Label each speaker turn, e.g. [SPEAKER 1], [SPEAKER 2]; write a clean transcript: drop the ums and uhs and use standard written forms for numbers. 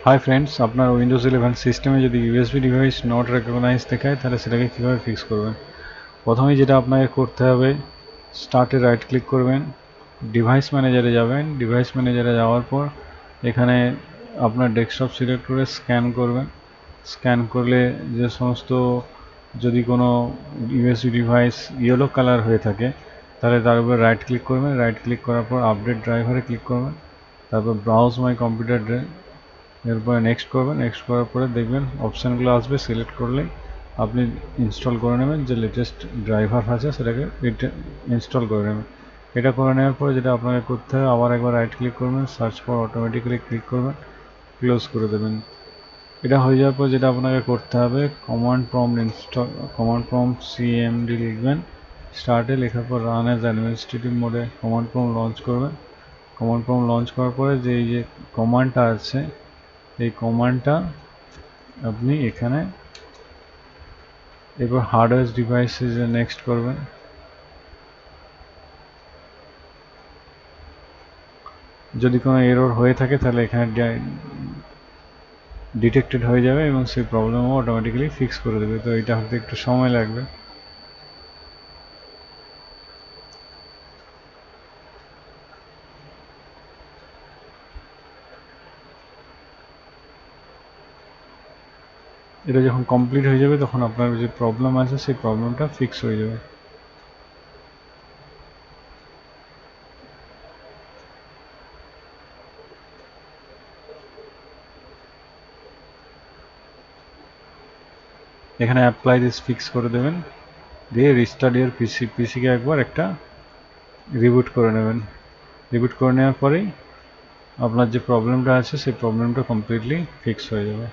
[SPEAKER 1] Hi friends, আপনার Windows 11 সিস্টেমে যদি ইউএসবি ডিভাইস নট রেকগনাইজ দেখায় তাহলে সেটাকে কীভাবে ফিক্স করবেন। প্রথমেই যেটা আপনাকে করতে হবে, স্টার্টে রাইট ক্লিক করবেন, ডিভাইস ম্যানেজারে যাবেন। ডিভাইস ম্যানেজারে যাওয়ার পর এখানে আপনার ডেস্কটপ সিলেক্ট করে স্ক্যান করবেন। স্ক্যান করলে যে সমস্ত যদি কোনো ইউএসবি ডিভাইস ইয়েলো কালার হয়ে থাকে তাহলে তার উপরে রাইট ক্লিক করবেন। রাইট ক্লিক করার পর আপডেট ড্রাইভারে ক্লিক করবেন, তারপর ব্রাউজ মাই কম্পিউটার এরপরে নেক্সট করবেন। নেক্সট করার পরে দেখবেন অপশানগুলো আসবে, সিলেক্ট করলেই আপনি ইনস্টল করে নেবেন। যে লেটেস্ট ড্রাইভার আছে সেটাকে ইনস্টল করে নেবেন। এটা করে নেওয়ার পরে যেটা আপনাকে করতে হবে, আবার একবার রাইট ক্লিক করবেন, সার্চ ফর অটোমেটিক্যালি ক্লিক করবেন, ক্লোজ করে দেবেন। এটা হয়ে যাওয়ার পর যেটা আপনাকে করতে হবে, কমান্ড প্রম্পট সিএমডি লিখবেন। স্টার্টে লেখার পর রান অ্যাজ অ্যাডমিনিস্ট্রেটিভ মোডে কমান্ড প্রম্পট লঞ্চ করবেন। কমান্ড প্রম্পট লঞ্চ করার পরে যে এই যে কমান্ডটা আছে, এই কমান্ডটা আপনি এখানে এরপর হার্ডওয়্যার ডিভাইসে নেক্সট করবেন। যদি কোনো এরর হয়ে থাকে তাহলে এখানে ডিটেক্টেড হয়ে যাবে এবং সেই প্রবলেমও অটোমেটিক্যালি ফিক্স করে দেবে। তো এটা হতে একটু সময় লাগবে। এটা যখন কমপ্লিট হয়ে যাবে তখন আপনার যে প্রবলেম আছে সেই প্রবলেমটা ফিক্স হয়ে যাবে। এখানে অ্যাপ্লাই দিস ফিক্স করে দেবেন, দিয়ে রিস্টার্ট ইয়ার পিসিকে একবার একটা রিবুট করে নেবেন। রিবুট করে নেওয়ার পরেই আপনার যে প্রবলেমটা আছে সেই প্রবলেমটা কমপ্লিটলি ফিক্স হয়ে যাবে।